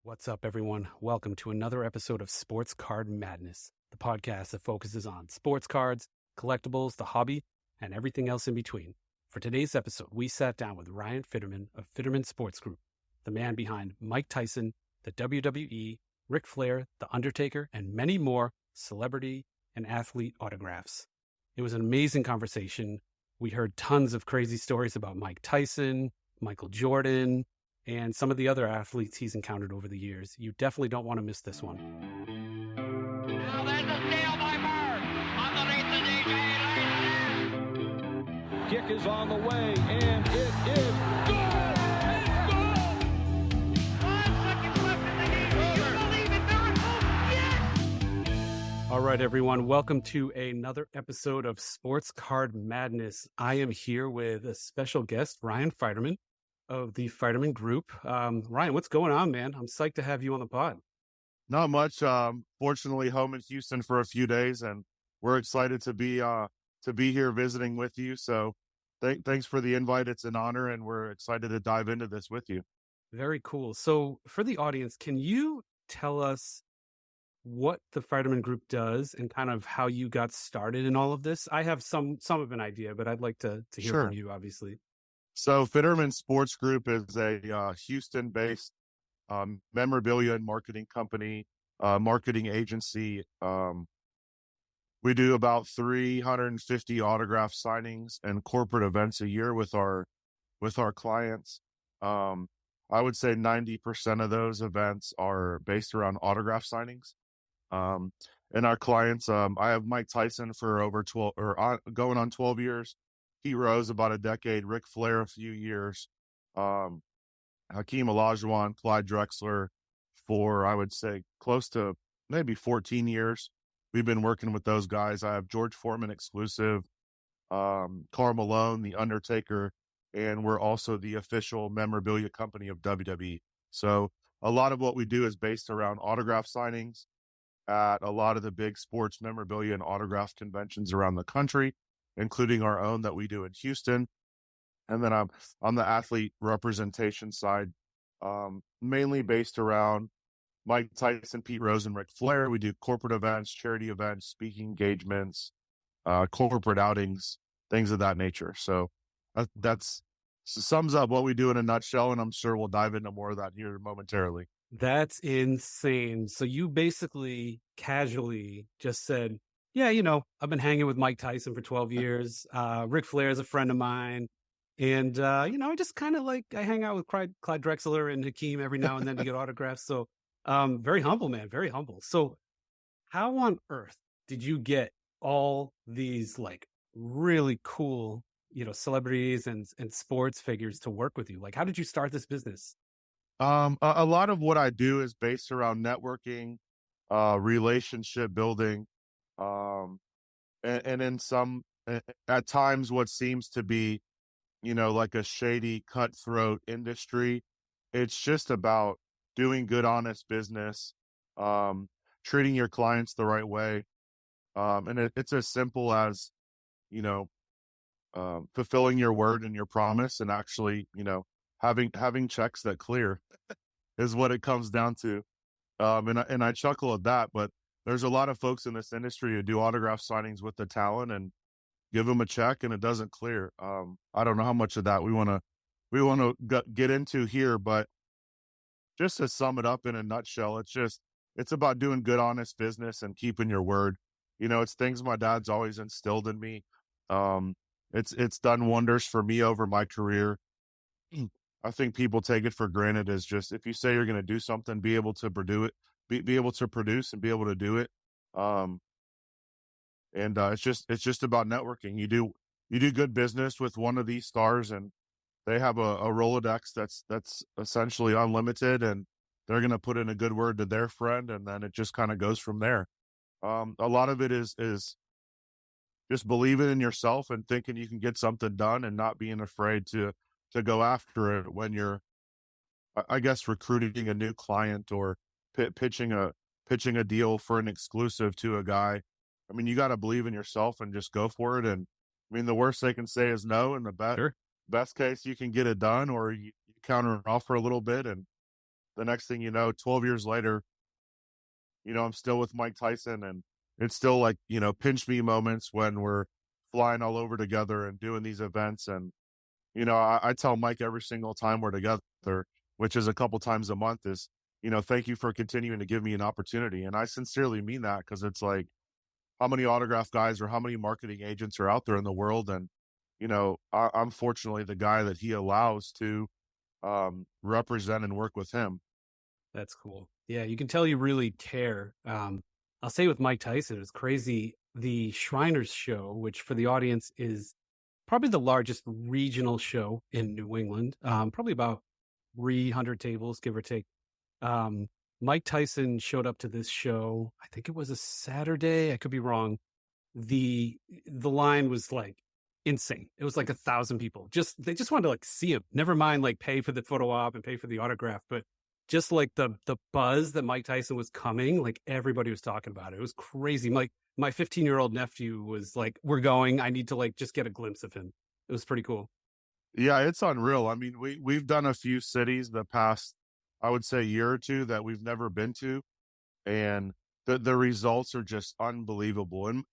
What's up, everyone? Welcome to another episode of Sports Card Madness, the podcast that focuses on sports cards, collectibles, the hobby, and everything else in between. For today's episode, we sat down with Ryan Fiterman of Fiterman Sports Group, the man behind Mike Tyson, the WWE, Ric Flair, The Undertaker, and many more celebrity and athlete autographs. It was an amazing conversation. We heard tons of crazy stories about Mike Tyson, Michael Jordan, and some of the other athletes he's encountered over the years. You definitely don't want to miss this one. Now there's a steal by Bird. Underneath the DJ. Kick is on the way, and it is good! It's good! 5 seconds left in the game. Do you believe in miracles? Yes! All right, everyone. Welcome to another episode of Sports Card Madness. I am here with a special guest, Ryan Fiterman of the Fiterman Group. Ryan, what's going on, man? I'm psyched to have you on the pod. Not much. Fortunately, home in Houston for a few days, and we're excited to be here visiting with you. So, thanks for the invite. It's an honor, and we're excited to dive into this with you. Very cool. So, for the audience, can you tell us what the Fiterman Group does and kind of how you got started in all of this? I have some of an idea, but I'd like to hear Sure. from you, obviously. So, Fiterman Sports Group is a Houston-based memorabilia and marketing company, marketing agency. We do about 350 autograph signings and corporate events a year with our clients. I would say 90% of those events are based around autograph signings. And our clients, I have Mike Tyson for over 12 going on 12 years. Pete Rose about a decade, Ric Flair a few years, Hakeem Olajuwon, Clyde Drexler for, I would say, close to maybe 14 years. We've been working with those guys. I have George Foreman exclusive, Karl Malone, The Undertaker, and we're also the official memorabilia company of WWE. So a lot of what we do is based around autograph signings at a lot of the big sports memorabilia and autograph conventions around the country, including our own that we do in Houston. And then I'm on the athlete representation side, mainly based around Mike Tyson, Pete Rose, and Ric Flair. We do corporate events, charity events, speaking engagements, corporate outings, things of that nature. So that's sums up what we do in a nutshell, and I'm sure we'll dive into more of that here momentarily. That's insane. So you basically casually just said, yeah, I've been hanging with Mike Tyson for 12 years. Ric Flair is a friend of mine. And, I just kind of I hang out with Clyde Drexler and Hakeem every now and then to get autographs. So very humble, man, very humble. So how on earth did you get all these really cool, celebrities and sports figures to work with you? How did you start this business? A lot of what I do is based around networking, relationship building, and in some, at times, what seems to be, like a shady, cutthroat industry. It's just about doing good, honest business, treating your clients the right way. And it's as simple as, fulfilling your word and your promise, and actually, having checks that clear is what it comes down to. And I chuckle at that, but there's a lot of folks in this industry who do autograph signings with the talent and give them a check and it doesn't clear. I don't know how much of that we want to get into here, but just to sum it up in a nutshell, it's about doing good, honest business and keeping your word. It's things my dad's always instilled in me. It's done wonders for me over my career. I think people take it for granted as just, if you say you're going to do something, be able to produce it, be able to produce and be able to do it. And it's just about networking. You do good business with one of these stars, and they have a Rolodex that's essentially unlimited, and they're going to put in a good word to their friend, and then it just kind of goes from there. A lot of it is just believing in yourself and thinking you can get something done, and not being afraid to go after it when you're, I guess, recruiting a new client or pitching a deal for an exclusive to a guy. I mean, you got to believe in yourself and just go for it. And I mean, the worst they can say is no, and the best case you can get it done, or you counter an offer a little bit, and the next thing you know, 12 years later, I'm still with Mike Tyson, and it's still like, pinch me moments when we're flying all over together and doing these events. And, I tell Mike every single time we're together, which is a couple times a month, is, thank you for continuing to give me an opportunity. And I sincerely mean that, because it's like, how many autograph guys or how many marketing agents are out there in the world? And, I'm fortunately the guy that he allows to represent and work with him. That's cool. Yeah, you can tell you really care. I'll say with Mike Tyson, it's crazy. The Shriners Show, which for the audience is probably the largest regional show in New England, probably about 300 tables, give or take. Um, Mike Tyson showed up to this show. I think it was a Saturday. I could be wrong. The line was like insane. It was like 1,000 people. They just wanted to like see him. Never mind like pay for the photo op and pay for the autograph, but just like the buzz that Mike Tyson was coming, like everybody was talking about it. It was crazy. Like my 15-year-old nephew was like, "We're going. I need to like just get a glimpse of him." It was pretty cool. Yeah, it's unreal. I mean, we've done a few cities the past, I would say, year or two that we've never been to, and the results are just unbelievable. And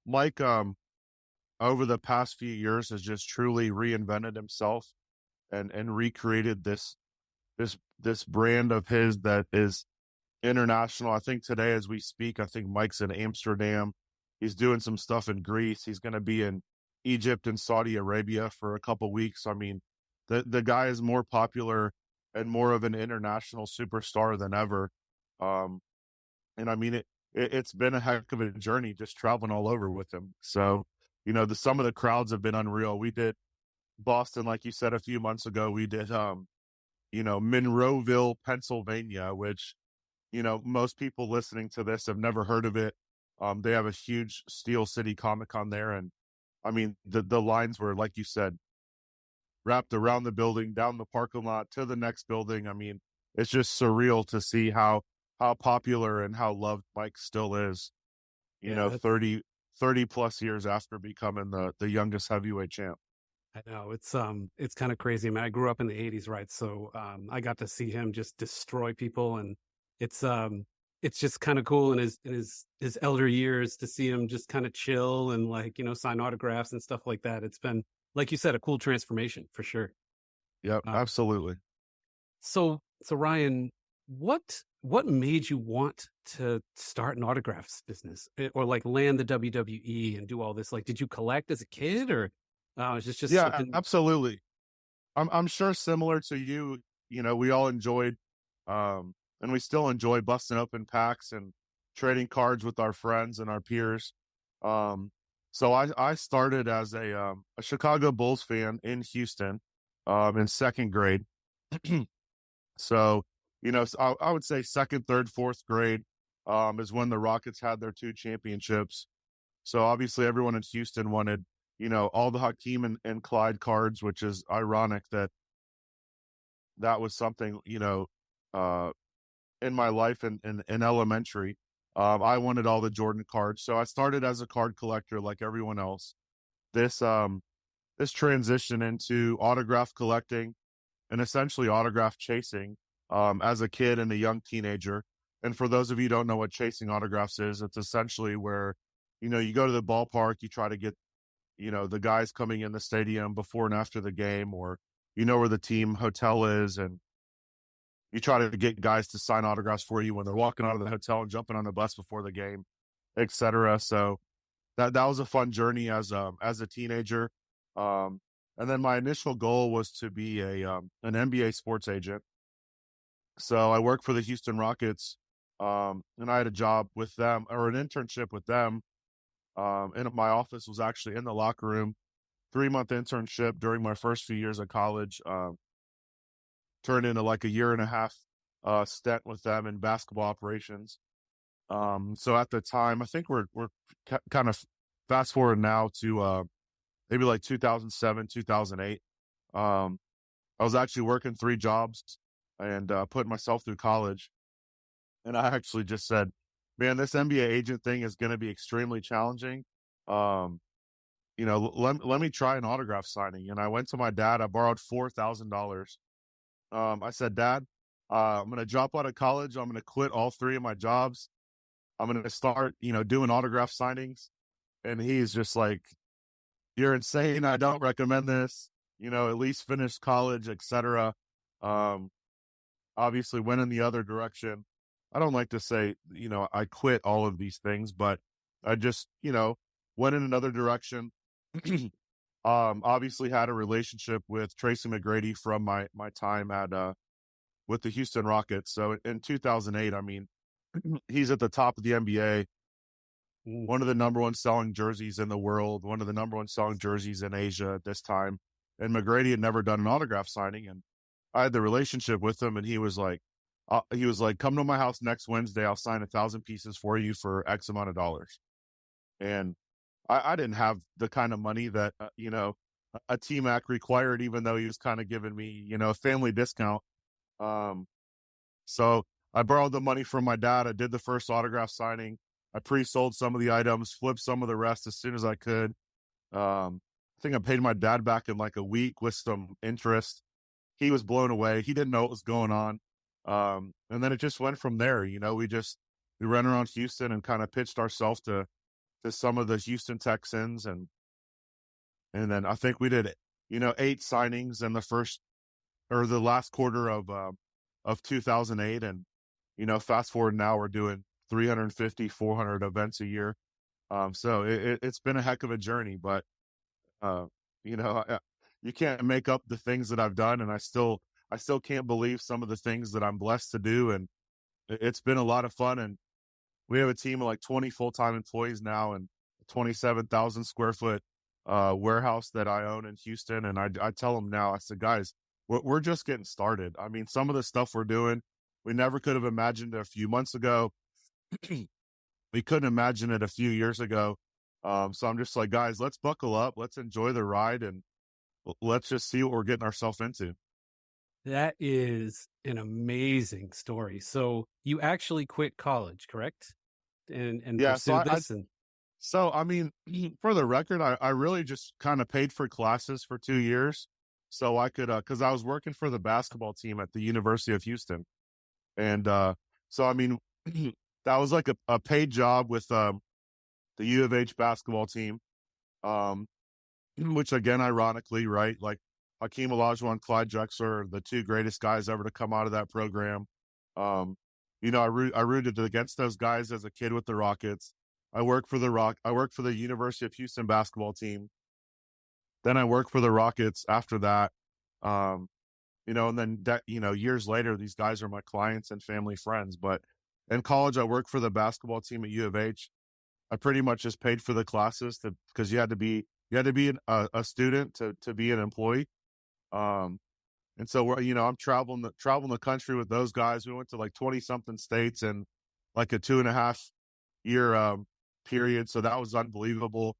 Mike, over the past few years, has just truly reinvented himself and recreated this brand of his that is international. I think today, as we speak, I think Mike's in Amsterdam. He's doing some stuff in Greece. He's going to be in Egypt and Saudi Arabia for a couple weeks. I mean, the guy is more popular and more of an international superstar than ever. Um, and I mean, it's been a heck of a journey just traveling all over with him. So, some of the crowds have been unreal. We did Boston, like you said, a few months ago. We did, Monroeville, Pennsylvania, which, most people listening to this have never heard of it. They have a huge Steel City Comic Con there. And I mean, the lines were, like you said, wrapped around the building, down the parking lot to the next building. I mean, it's just surreal to see how popular and how loved Mike still is, Yeah, 30 plus years after becoming the youngest heavyweight champ. I know it's kind of crazy. I mean, I grew up in the 80s, right? So I got to see him just destroy people, and it's just kind of cool in his elder years to see him just kind of chill and like, sign autographs and stuff like that. It's been, like you said, a cool transformation for sure. Yep, Uh, absolutely. so Ryan, what made you want to start an autographs business or like land the WWE and do all this? Like, did you collect as a kid, or is this just Yeah, something? absolutely. I'm sure similar to you, we all enjoyed, and we still enjoy busting open packs and trading cards with our friends and our peers. Um, so I started as a Chicago Bulls fan in Houston, in second grade. So, I would say second, third, fourth grade, is when the Rockets had their two championships. So obviously everyone in Houston wanted, all the Hakeem and Clyde cards, which is ironic that was something, uh, in my life in elementary. I wanted all the Jordan cards. So I started as a card collector like everyone else. This, this transition into autograph collecting and essentially autograph chasing, as a kid and a young teenager. And for those of you who don't know what chasing autographs is, it's essentially where, you go to the ballpark, you try to get, the guys coming in the stadium before and after the game, or where the team hotel is, and you try to get guys to sign autographs for you when they're walking out of the hotel and jumping on the bus before the game, etc. So that was a fun journey as a teenager. Um, and then my initial goal was to be an NBA sports agent. So I worked for the Houston Rockets, and I had a job with them, or an internship with them. And my office was actually in the locker room. 3-month internship during my first few years of college, turned into like a year and a half stint with them in basketball operations. So at the time, I think we're kind of fast forward now to maybe like 2007, 2008. I was actually working 3 jobs and putting myself through college. And I actually just said, man, this NBA agent thing is going to be extremely challenging. Um, let me try an autograph signing. And I went to my dad. I borrowed $4,000. I said, Dad, I'm going to drop out of college. I'm going to quit all three of my jobs. I'm going to start, doing autograph signings. And he's just like, you're insane. I don't recommend this, at least finish college, etc. Um, Obviously went in the other direction. I don't like to say, I quit all of these things, but I just, went in another direction. Obviously had a relationship with Tracy McGrady from my time at with the Houston Rockets. So in 2008, I mean, he's at the top of the NBA, one of the number one selling jerseys in the world, one of the number one selling jerseys in Asia at this time. And McGrady had never done an autograph signing, and I had the relationship with him, and he was like, come to my house next Wednesday. I'll sign 1,000 pieces for you for X amount of dollars. And I didn't have the kind of money that, a T-Mac required, even though he was kind of giving me, a family discount. So I borrowed the money from my dad. I did the first autograph signing. I pre-sold some of the items, flipped some of the rest as soon as I could. I think I paid my dad back in like a week with some interest. He was blown away. He didn't know what was going on. And then it just went from there. We ran around Houston and kind of pitched ourselves to some of the Houston Texans. And then I think we did, 8 signings in the last quarter of 2008. And, fast forward now, we're doing 350, 400 events a year. So it's been a heck of a journey, but, you can't make up the things that I've done. And I still can't believe some of the things that I'm blessed to do. And it's been a lot of fun. And we have a team of like 20 full-time employees now and a 27,000 square foot warehouse that I own in Houston. And I tell them now, I said, guys, we're just getting started. I mean, some of the stuff we're doing, we never could have imagined it a few months ago. We couldn't imagine it a few years ago. So I'm just like, guys, let's buckle up. Let's enjoy the ride and let's just see what we're getting ourselves into. That is an amazing story. So you actually quit college, correct? And Yeah, pursued this? So, I mean, for the record, I really just kind of paid for classes for 2 years so I could, cause I was working for the basketball team at the University of Houston. And, so, I mean, that was like a paid job with, the U of H basketball team. Which again, ironically, right? Like Hakeem Olajuwon, Clyde Drexler, are the 2 greatest guys ever to come out of that program. I rooted against those guys as a kid with the Rockets. I worked for the University of Houston basketball team. Then I worked for the Rockets after that. And then years later, these guys are my clients and family friends. But in college, I worked for the basketball team at U of H. I pretty much just paid for the classes because you had to be a student to be an employee. And so I'm traveling the country with those guys. We went to like 20 something states in like a 2.5 year period. So that was unbelievable.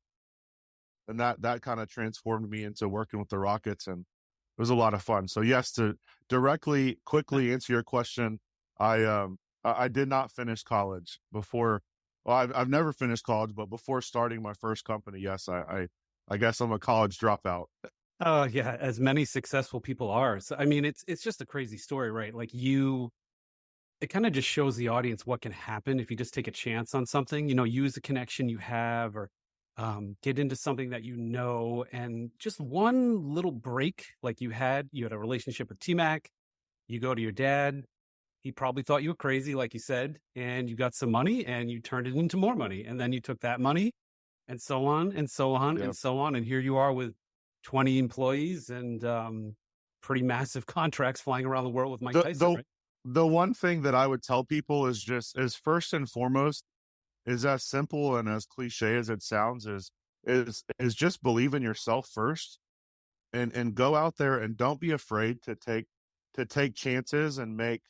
And that kind of transformed me into working with the Rockets, and it was a lot of fun. So yes, to quickly answer your question, I did not finish college before. Well, I've never finished college, but before starting my first company, yes, I guess I'm a college dropout. Oh yeah, as many successful people are. So I mean, it's just a crazy story, right? Like it kind of just shows the audience what can happen if you just take a chance on something. Use the connection you have, or get into something that and just one little break, like you had a relationship with T-Mac. You go to your dad. He probably thought you were crazy, like you said, and you got some money and you turned it into more money. And then you took that money and so on and so on and so on. And here you are with 20 employees and pretty massive contracts flying around the world with Mike Tyson, right? The one thing that I would tell people is first and foremost, is as simple and as cliche as it sounds, is just believe in yourself first and go out there and don't be afraid to take chances and make,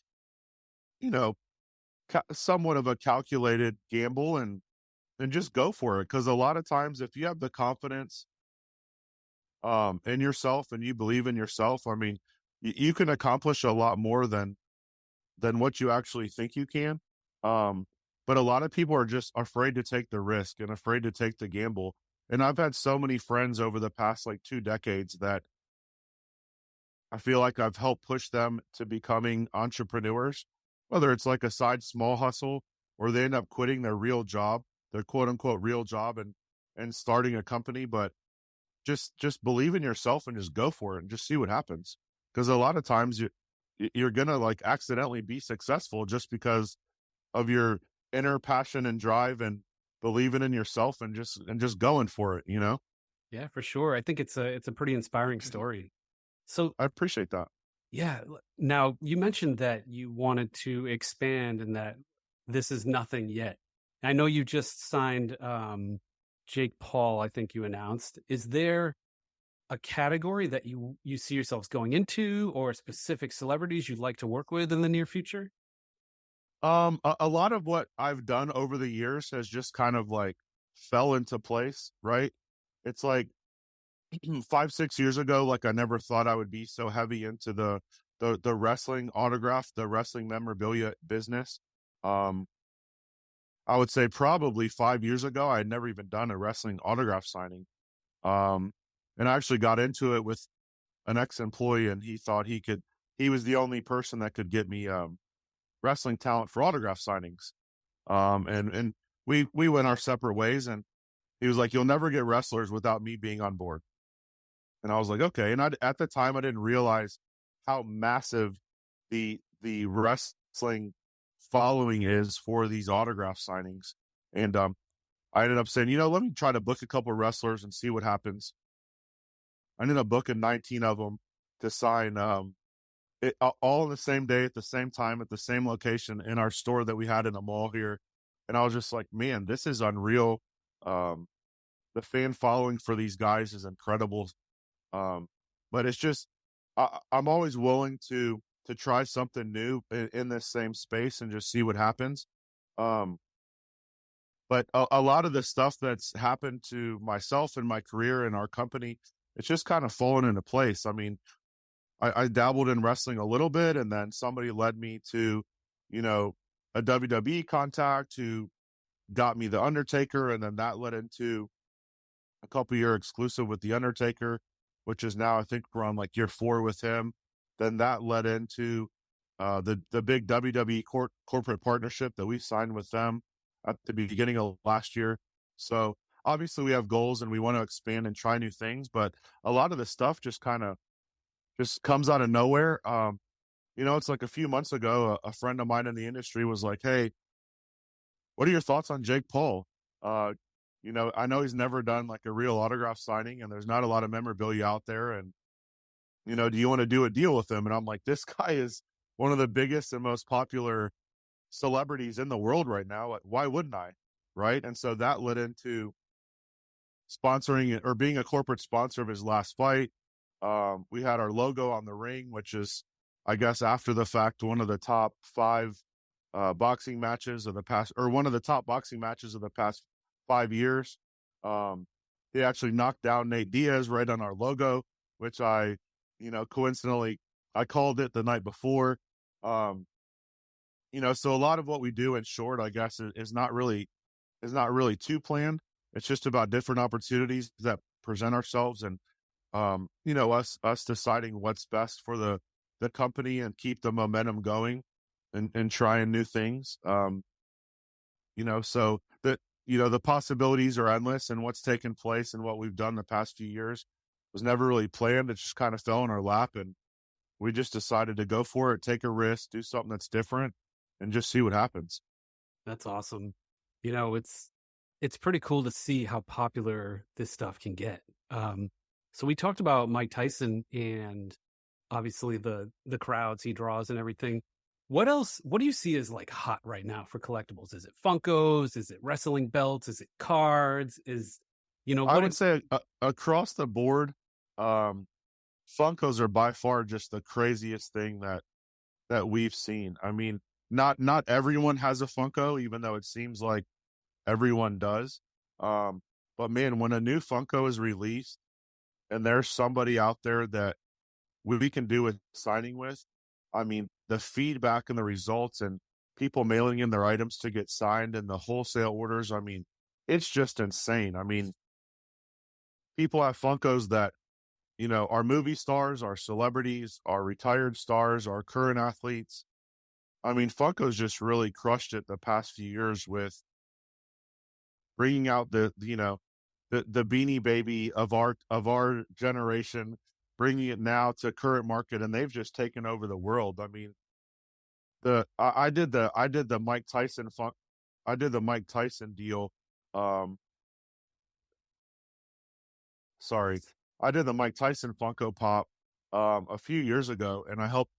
somewhat of a calculated gamble and just go for it. Cause a lot of times if you have the confidence, in yourself and you believe in yourself, I mean, you can accomplish a lot more than what you actually think you can. But a lot of people are just afraid to take the risk and afraid to take the gamble. And I've had so many friends over the past like 2 decades that I feel like I've helped push them to becoming entrepreneurs, whether it's like a side small hustle or they end up quitting their real job, their quote unquote real job and starting a company. But just believe in yourself and just go for it and just see what happens. Because a lot of times you're gonna like accidentally be successful just because of your inner passion and drive and believing in yourself and just going for it, you know? Yeah, for sure. I think it's a pretty inspiring story. So I appreciate that. yeah, now you mentioned that you wanted to expand and that this is nothing yet. I know you just signed Jake Paul, I think you announced. Is there a category that you see yourselves going into or specific celebrities you'd like to work with in the near future? A lot of what I've done over the years has just kind of like fell into place, right? It's like 5, 6 years ago, like I never thought I would be so heavy into the wrestling autograph, the wrestling memorabilia business. Um, I would say probably 5 years ago, I had never even done a wrestling autograph signing. Um, and I actually got into it with an ex-employee, and he thought he was the only person that could get me wrestling talent for autograph signings. And we went our separate ways, and he was like, "You'll never get wrestlers without me being on board." And I was like, "Okay." And at the time, I didn't realize how massive the wrestling following is for these autograph signings. And I ended up saying, let me try to book a couple of wrestlers and see what happens. I ended up booking 19 of them to sign all on the same day at the same time at the same location in our store that we had in the mall here. And I was just like, man, this is unreal. Um, the fan following for these guys is incredible. But it's just, I'm always willing to try something new in this same space and just see what happens. Um, but a lot of the stuff that's happened to myself and my career and our company, it's just kind of fallen into place. I mean, I dabbled in wrestling a little bit, and then somebody led me to, you know, a WWE contact who got me the Undertaker, and then that led into a couple year exclusive with the Undertaker, which is now I think we're on like year 4 with him. Then that led into the big WWE corporate partnership that we signed with them at the beginning of last year. So obviously we have goals and we want to expand and try new things, but a lot of the stuff just kind of just comes out of nowhere. It's like a few months ago, a friend of mine in the industry was like, "Hey, what are your thoughts on Jake Paul? Uh, I know he's never done like a real autograph signing and there's not a lot of memorabilia out there. And, do you want to do a deal with him?" And I'm like, this guy is one of the biggest and most popular celebrities in the world right now. Why wouldn't I? Right. And so that led into sponsoring it or being a corporate sponsor of his last fight. We had our logo on the ring, which is, I guess, after the fact, one of the top 5 boxing matches of the past, or one of the top boxing matches of the past 5 years. He actually knocked down Nate Diaz right on our logo, which coincidentally, I called it the night before. So a lot of what we do, in short, I guess, is not really too planned. It's just about different opportunities that present ourselves, and us deciding what's best for the company and keep the momentum going and trying new things. So that, the possibilities are endless, and what's taken place and what we've done the past few years was never really planned. It just kind of fell in our lap, and we just decided to go for it, take a risk, do something that's different, and just see what happens. That's awesome. It's pretty cool to see how popular this stuff can get. So we talked about Mike Tyson and obviously the crowds he draws and everything. What else? What do you see as like hot right now for collectibles? Is it Funkos? Is it wrestling belts? Is it cards? I would say across the board, Funkos are by far just the craziest thing that we've seen. I mean, not everyone has a Funko, even though it seems like everyone does. But man, when a new Funko is released and there's somebody out there that we can do a signing with, I mean, the feedback and the results and people mailing in their items to get signed and the wholesale orders, I mean, it's just insane. I mean, people have Funkos that our movie stars, our celebrities, our retired stars, our current athletes. I mean, Funko's just really crushed it the past few years with bringing out the Beanie Baby of our generation, bringing it now to current market, and they've just taken over the world. I mean, I did the Mike Tyson I did the Mike Tyson deal. Um, sorry, I did the Mike Tyson Funko Pop a few years ago, and I helped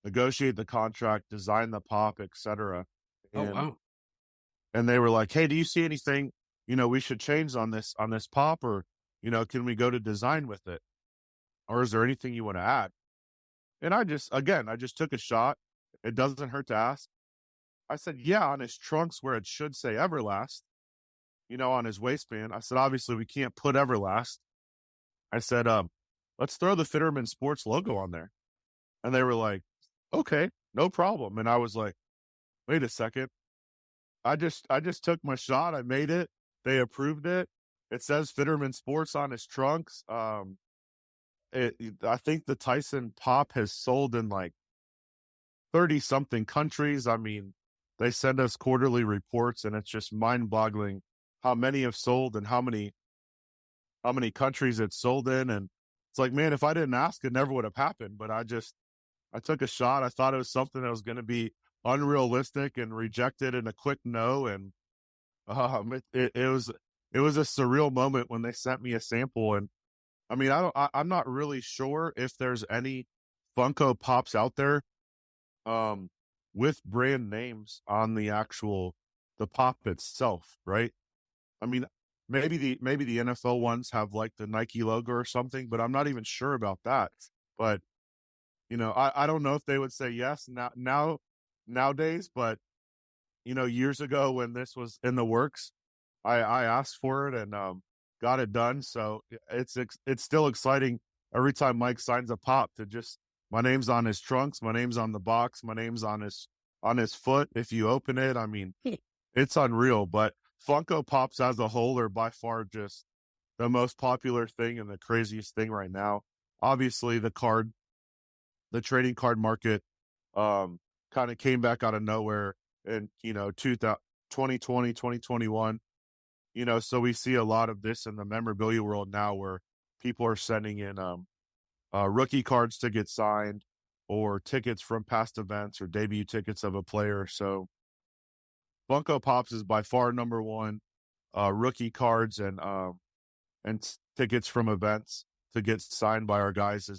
negotiate the contract, design the pop, etc. Oh, And wow. they were like, "Hey, do you see anything we should change on this pop, or can we go to design with it, or is there anything you want to add?" And I just took a shot. It doesn't hurt to ask. I said, "Yeah, on his trunks where it should say Everlast, on his waistband." I said, "Obviously, we can't put Everlast." I said, "Let's throw the Fiterman Sports logo on there." And they were like, "Okay, no problem." And I was like, "Wait a second. I just took my shot. I made it. They approved it. It says Fiterman Sports on his trunks." I think the Tyson pop has sold in like 30 something countries. I mean, they send us quarterly reports, and it's just mind boggling how many have sold and how many countries it's sold in. And it's like, man, if I didn't ask, it never would have happened. But I took a shot. I thought it was something that was going to be unrealistic and rejected in a quick no. And it was a surreal moment when they sent me a sample. And I mean, I'm not really sure if there's any Funko Pops out there um, with brand names on the pop itself, right? I mean, maybe the NFL ones have like the Nike logo or something, but I'm not even sure about that. But I don't know if they would say yes nowadays, but years ago when this was in the works, I asked for it and got it done. So it's still exciting every time Mike signs a pop to just my name's on his trunks, my name's on the box, my name's on his foot. If you open it, I mean, it's unreal. But Funko Pops as a whole are by far just the most popular thing and the craziest thing right now. Obviously, the trading card market kind of came back out of nowhere in 2020 2021. So we see a lot of this in the memorabilia world now, where people are sending in rookie cards to get signed, or tickets from past events, or debut tickets of a player. So Funko Pops is by far number one. Rookie cards and tickets from events to get signed by our guys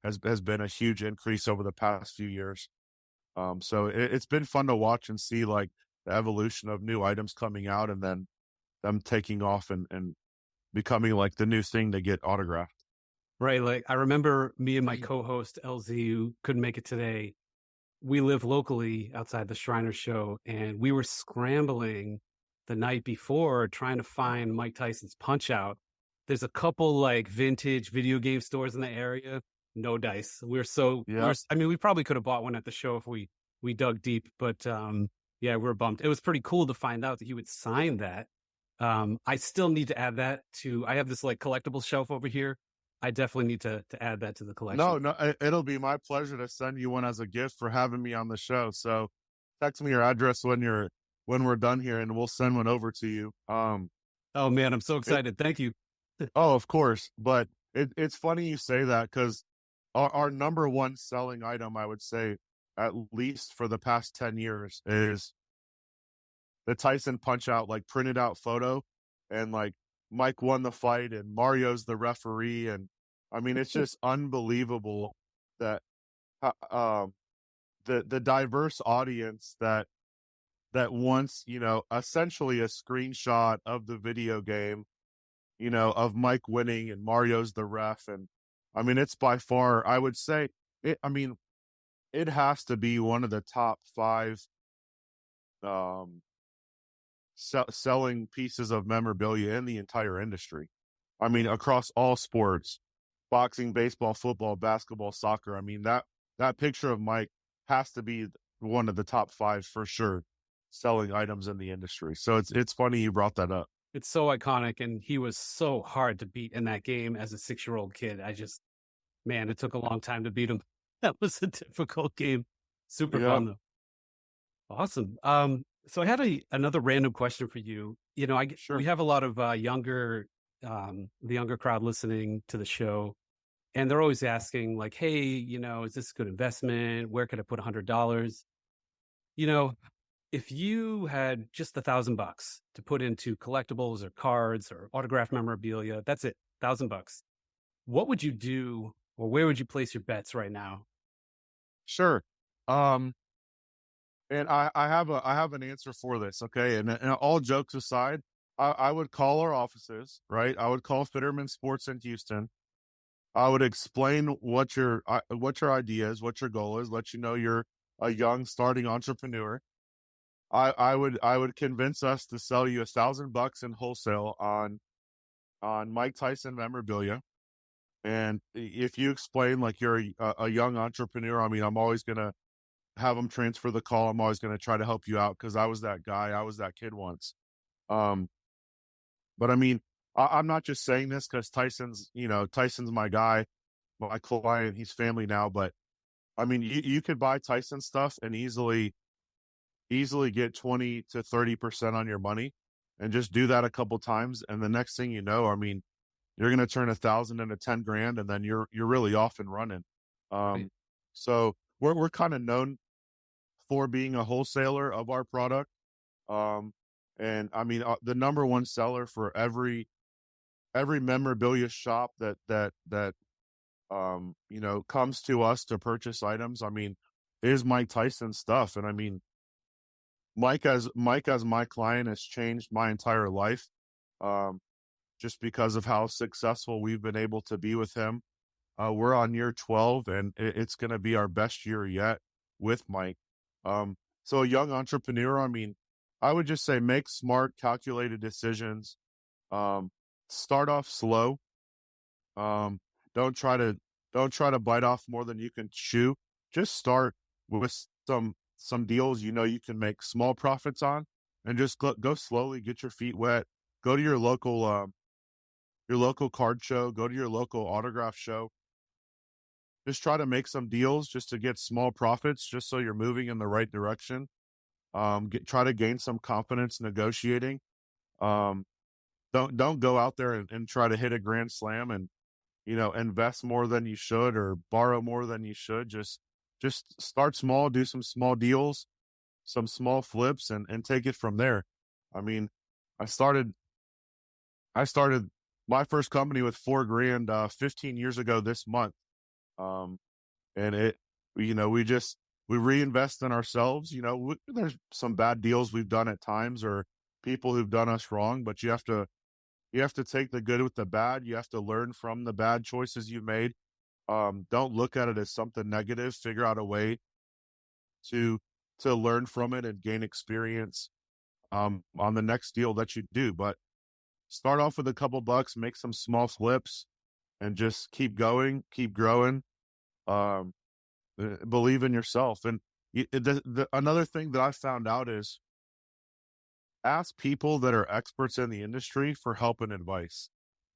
has been a huge increase over the past few years. So it's been fun to watch and see like the evolution of new items coming out, and then them taking off and becoming like the new thing to get autographed. Right. Like, I remember me and my co-host LZ, who couldn't make it today. We live locally outside the Shriner show, and we were scrambling the night before trying to find Mike Tyson's Punch Out. There's a couple like vintage video game stores in the area. No dice. Yeah. I mean, we probably could have bought one at the show if we dug deep, but yeah, we're bummed. It was pretty cool to find out that he would sign that. I still need to add that to. I have this like collectible shelf over here. I definitely need to add that to the collection. No, it'll be my pleasure to send you one as a gift for having me on the show. So text me your address when we're done here, and we'll send one over to you. Oh man, I'm so excited. Thank you. Oh, of course. But it's funny you say that, because our number one selling item, I would say, at least for the past 10 years, is the Tyson Punch Out, like printed out photo, and like Mike won the fight and Mario's the referee. And I mean, it's just unbelievable that the diverse audience that wants, essentially a screenshot of the video game, of Mike winning and Mario's the ref. And I mean, it's by far, I would say it has to be one of the top five selling pieces of memorabilia in the entire industry. I mean, across all sports, boxing, baseball, football, basketball, soccer. I mean, that picture of Mike has to be one of the top five for sure selling items in the industry. So it's funny you brought that up. It's so iconic, and he was so hard to beat in that game as a 6-year-old kid. Man, it took a long time to beat him. That was a difficult game. Super Yeah, fun though. Awesome. So I had another random question for you. We sure. have a lot of the younger crowd listening to the show, and they're always asking like, "Hey, is this a good investment? Where could I put $100?" You know, if you had just $1,000 to put into collectibles or cards or autographed memorabilia, that's it, $1,000. What would you do, or where would you place your bets right now? Sure. Um, and I have an answer for this. Okay. And all jokes aside, I would call our offices, right? I would call Fiterman Sports in Houston. I would explain what your idea is, what your goal is, let you know you're a young starting entrepreneur. I would convince us to sell you $1,000 in wholesale on Mike Tyson memorabilia. And if you explain like you're a young entrepreneur, I mean, I'm always gonna have them transfer the call. I'm always gonna try to help you out because I was that guy. I was that kid once. Um, but I mean, I'm not just saying this because Tyson's my guy, my client. He's family now. But I mean, you could buy Tyson stuff and easily get 20 to 30% on your money, and just do that a couple times. And the next thing you know, I mean, you're going to turn 1,000 into 10 grand, and then you're really off and running. Right. So we're kind of known for being a wholesaler of our product. Um, and I mean, the number one seller for every memorabilia shop that comes to us to purchase items, I mean, is Mike Tyson stuff. And I mean, Mike as my client has changed my entire life. Um, just because of how successful we've been able to be with him. We're on year 12, and it's going to be our best year yet with Mike. So a young entrepreneur, I mean, I would just say make smart, calculated decisions. Um, Start off slow. Um, don't try to don't try to bite off more than you can chew. Just start with some deals you can make small profits on, and just go slowly, get your feet wet. Go to your local card show, go to your local autograph show. Just try to make some deals just to get small profits, just so you're moving in the right direction. Try to gain some confidence negotiating. Um, don't go out there and try to hit a grand slam and invest more than you should or borrow more than you should. Just start small, do some small deals, some small flips, and take it from there. I mean, I started I started my first company with 4 grand 15 years ago this month. Um, and we reinvest in ourselves. There's some bad deals we've done at times, or people who've done us wrong, but you have to take the good with the bad. You have to learn from the bad choices you made. Don't look at it as something negative. Figure out a way to learn from it and gain experience on the next deal that you do. But start off with a couple bucks, make some small flips, and just keep going, keep growing. Um, Believe in yourself. And another thing that I found out is ask people that are experts in the industry for help and advice.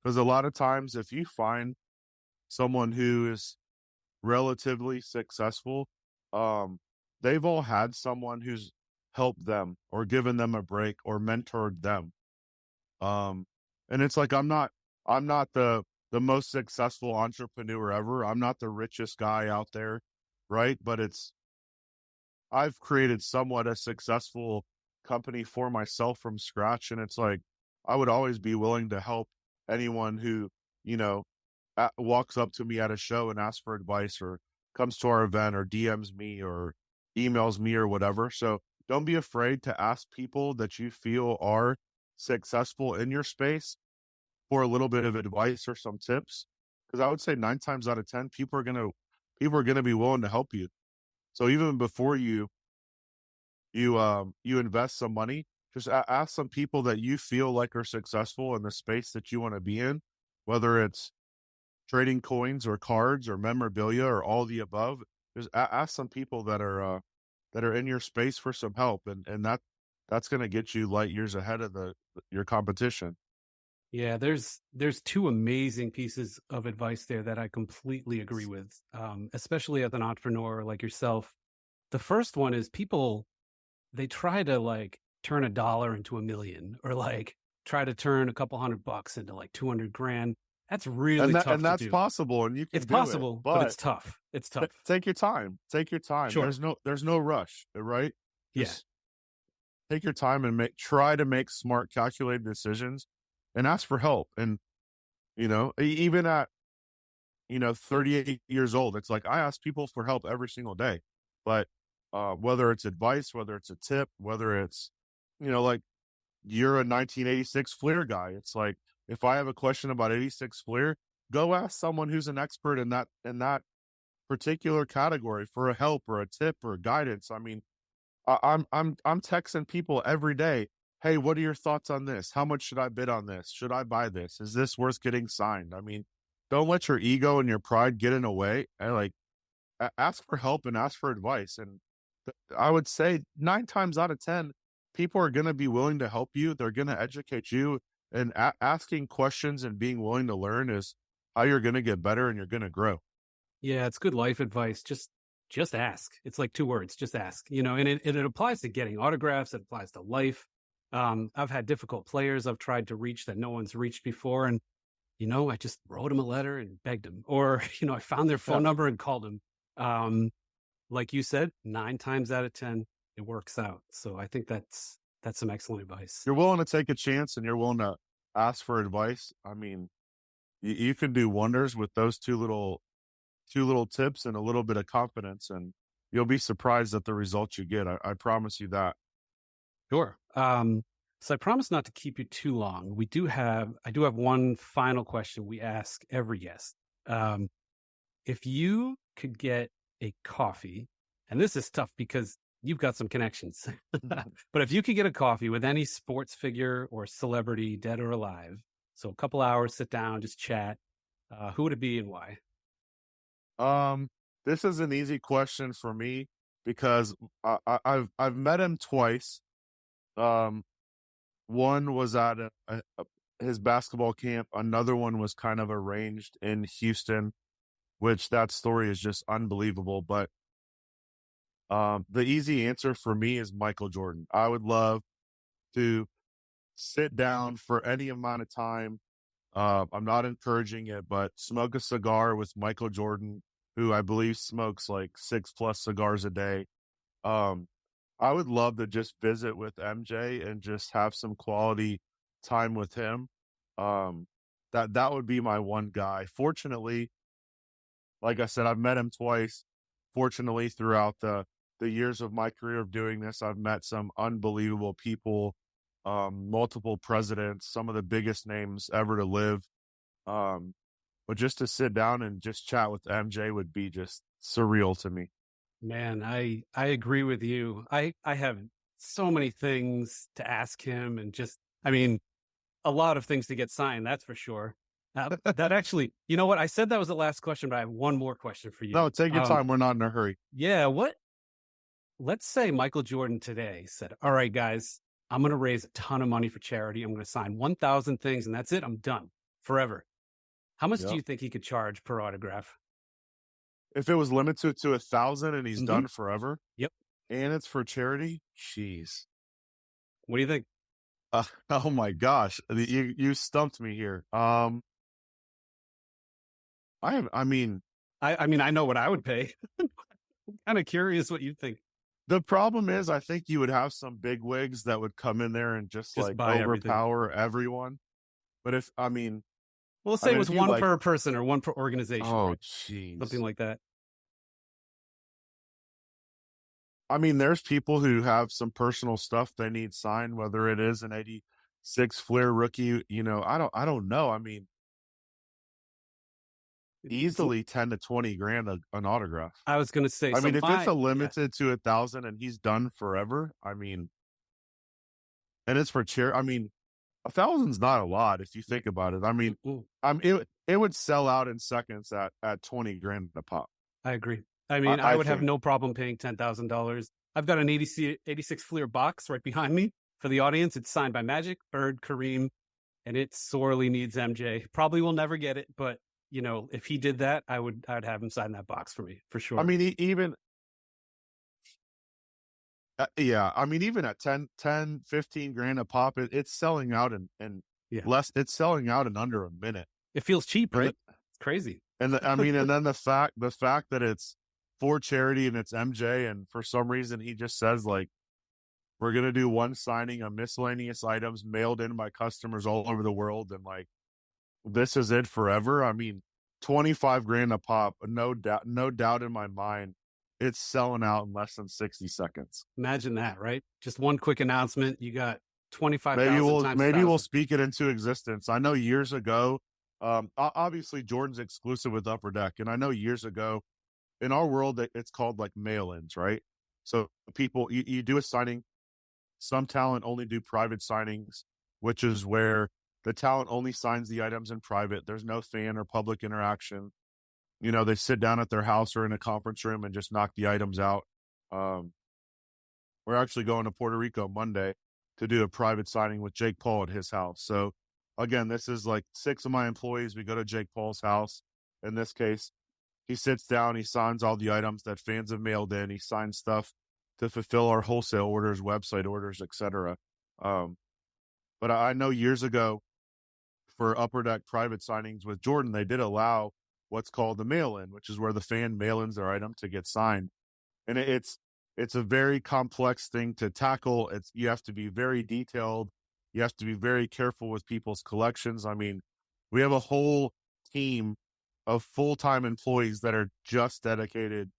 Because a lot of times, if you find someone who is relatively successful, um, they've all had someone who's helped them or given them a break or mentored them. Um, and it's like I'm not the most successful entrepreneur ever. I'm not the richest guy out there, right? But I've created somewhat a successful company for myself from scratch, and it's like I would always be willing to help anyone who you know walks up to me at a show and asks for advice, or comes to our event, or DMs me, or emails me, or whatever. So don't be afraid to ask people that you feel are successful in your space for a little bit of advice or some tips. Because I would say 9 times out of 10, people are gonna be willing to help you. So even before you invest some money, just ask some people that you feel like are successful in the space that you want to be in, whether it's trading coins or cards or memorabilia or all the above. Just ask some people that are in your space for some help, and that's going to get you light years ahead of your competition. Yeah, there's two amazing pieces of advice there that I completely agree with, especially as an entrepreneur like yourself. The first one is people, they try to like turn $1 into $1 million, or like try to turn a couple $100 into like 200 grand. That's really tough And to that's do. possible, and you can It's do it, possible, but but it's tough. It's tough. take your time. Take your time. Sure. There's no rush, right? Yeah. Just take your time and try to make smart, calculated decisions, and ask for help. And even at 38 years old, it's like I ask people for help every single day. But whether it's advice, whether it's a tip, whether it's like you're a 1986 Flair guy, it's like if I have a question about 86 Flair, go ask someone who's an expert in that particular category for a help or a tip or guidance. I mean, I'm texting people every day. Hey, what are your thoughts on this? How much should I bid on this? Should I buy this? Is this worth getting signed? I mean, don't let your ego and your pride get in the way. And ask for help and ask for advice. And I would say 9 times out of 10, people are going to be willing to help you. They're going to educate you. And asking questions and being willing to learn is how you're going to get better and you're going to grow. Yeah, it's good life advice. Just ask. It's like 2 words, just ask, and it applies to getting autographs. It applies to life. I've had difficult players I've tried to reach that no one's reached before. And, I just wrote them a letter and begged them, or, I found their phone number and called them. Like you said, 9 times out of 10, it works out. So I think that's some excellent advice. You're willing to take a chance and you're willing to ask for advice. I mean, you can do wonders with those two little tips and a little bit of confidence, and you'll be surprised at the results you get. I promise you that. Sure. So I promise not to keep you too long. I do have one final question we ask every guest. If you could get a coffee, and this is tough because you've got some connections, but if you could get a coffee with any sports figure or celebrity, dead or alive, so a couple hours, sit down, just chat, who would it be and why? This is an easy question for me because I've met him twice. One was at his basketball camp. Another one was kind of arranged in Houston, which that story is just unbelievable. But the easy answer for me is Michael Jordan. I would love to sit down for any amount of time. I'm not encouraging it, but smoke a cigar with Michael Jordan, who I believe smokes like 6+ cigars a day. I would love to just visit with MJ and just have some quality time with him. That would be my one guy. Fortunately, like I said, I've met him twice. Fortunately, throughout the years of my career of doing this, I've met some unbelievable people, multiple presidents, some of the biggest names ever to live. But just to sit down and just chat with MJ would be just surreal to me. Man, I agree with you. I have so many things to ask him, and a lot of things to get signed. That's for sure. That actually, you know what? I said that was the last question, but I have one more question for you. No, take your time. We're not in a hurry. Yeah. Let's say Michael Jordan today said, all right, guys, I'm going to raise a ton of money for charity. I'm going to sign 1,000 things and that's it. I'm done forever. How much do you think he could charge per autograph? If it was limited to 1,000 and he's done forever. Yep. And it's for charity. Jeez. What do you think? Oh my gosh. You stumped me here. I know what I would pay. I'm kind of curious what you think. The problem is, I think you would have some big wigs that would come in there and just like overpower everyone. But let's say it was one per person or one per organization. Oh, jeez. Something like that. There's people who have some personal stuff they need signed, whether it is an 86 Flair rookie, I don't know. Easily 10 to 20 grand an autograph. I was going to say, if it's a limited to 1,000 and he's done forever, and it's for charity. 1,000's not a lot if you think about it. It would sell out in seconds at 20 grand a pop. I agree. I would have no problem paying $10,000. I've got an 86 Fleer box right behind me. for the audience, it's signed by Magic, Bird, Kareem, and it sorely needs MJ. Probably will never get it, but if he did that, I'd have him sign that box for me for sure. I mean, even yeah, I mean, even at 10, 15 grand a pop, it's selling out in Yeah. less. It's selling out in under a minute. It feels cheap, And right? It's crazy. I mean, and then the fact that it's for charity and it's MJ, and for some reason he just says like, we're gonna do one signing of miscellaneous items mailed in by customers all over the world, and like, this is it forever. I mean, 25 grand a pop, no doubt in my mind, it's selling out in less than 60 seconds. Imagine that, right? Just one quick announcement. You got 25,000 maybe we'll speak it into existence. I know years ago, obviously Jordan's exclusive with Upper Deck, and I know years ago in our world it's called like mail-ins, right? So people, you do a signing. Some talent only do private signings, which is where the talent only signs the items in private. There's no fan or public interaction. They sit down at their house or in a conference room and just knock the items out. We're actually going to Puerto Rico Monday to do a private signing with Jake Paul at his house. So again, this is like 6 of my employees. We go to Jake Paul's house. In this case, he sits down, he signs all the items that fans have mailed in. He signs stuff to fulfill our wholesale orders, website orders, etc. But I know years ago for Upper Deck private signings with Jordan, they did allow what's called the mail-in, which is where the fan mail-ins their item to get signed. And it's a very complex thing to tackle. You have to be very detailed. You have to be very careful with people's collections. I mean, we have a whole team of full-time employees that are just dedicated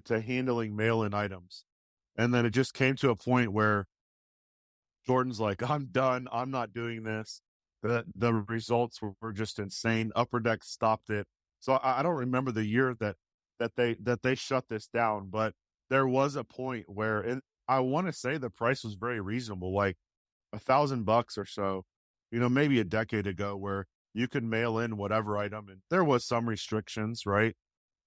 to handling mail-in items. And then it just came to a point where Jordan's like, I'm done. I'm not doing this. The results were just insane. Upper Deck stopped it. So I don't remember the year that they shut this down, but there was a point where I want to say the price was very reasonable, like $1,000 or so, maybe a decade ago, where you could mail in whatever item, and there was some restrictions, right?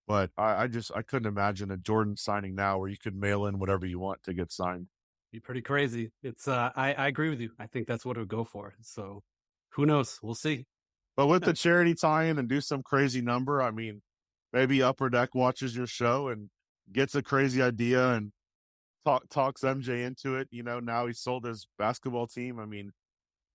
But I couldn't imagine a Jordan signing now where you could mail in whatever you want to get signed. Be pretty crazy. It's I agree with you. I think that's what it would go for. So who knows? We'll see. But with the charity tie-in and do some crazy number, I mean, maybe Upper Deck watches your show and gets a crazy idea and talks MJ into it. Now he's sold his basketball team. I mean,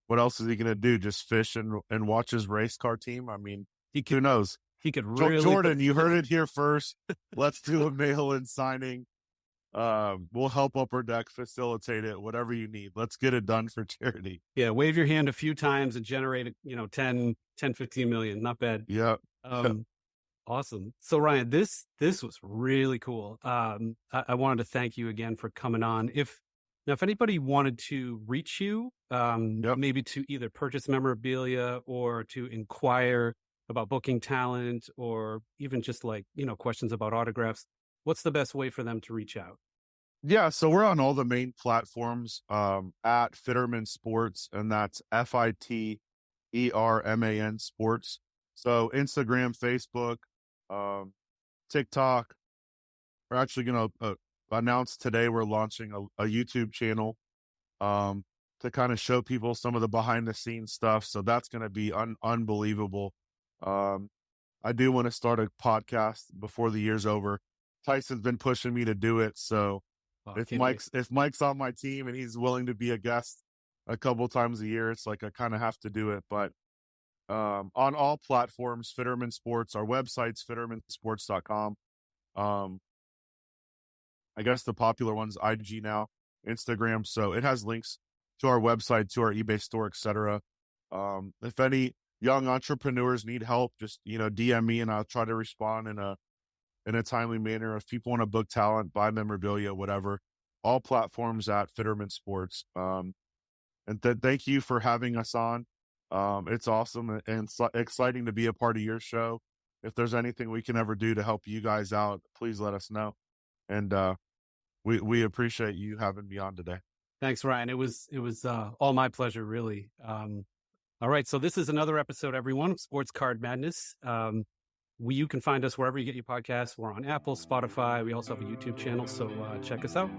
what else is he going to do? Just fish and watch his race car team? I mean, who knows? He could really Jordan, you heard it here first. Let's do a mail-in signing. We'll help Upper Deck facilitate it, whatever you need. Let's get it done for charity. Yeah, wave your hand a few times and generate 10, 15 million. Not bad. Yeah. Awesome. So Ryan, this was really cool. I wanted to thank you again for coming on. If anybody wanted to reach you, maybe to either purchase memorabilia or to inquire about booking talent, or even just questions about autographs, what's the best way for them to reach out? Yeah, so we're on all the main platforms at Fiterman Sports, and that's FITERMAN Sports. So Instagram, Facebook, TikTok. We're actually going to announce today we're launching a YouTube channel to kind of show people some of the behind the scenes stuff. So that's going to be unbelievable. I do want to start a podcast before the year's over. Tyson's been pushing me to do it. So if Mike's on my team and he's willing to be a guest a couple times a year, it's like I kind of have to do it. But on all platforms, Fiterman Sports, our website's fitermansports.com. I guess the popular one's IG now, Instagram. So it has links to our website, to our eBay store, etc. If any young entrepreneurs need help, just DM me and I'll try to respond in a timely manner. If people want to book talent, buy memorabilia, whatever, all platforms at Fiterman Sports. And thank you for having us on. It's awesome and exciting to be a part of your show. If there's anything we can ever do to help you guys out, please let us know. And we appreciate you having me on today. Thanks, Ryan. It was all my pleasure, really. All right, so this is another episode, everyone, of Sports Card Madness. You can find us wherever you get your podcasts. We're on Apple, Spotify. We also have a YouTube channel, so check us out.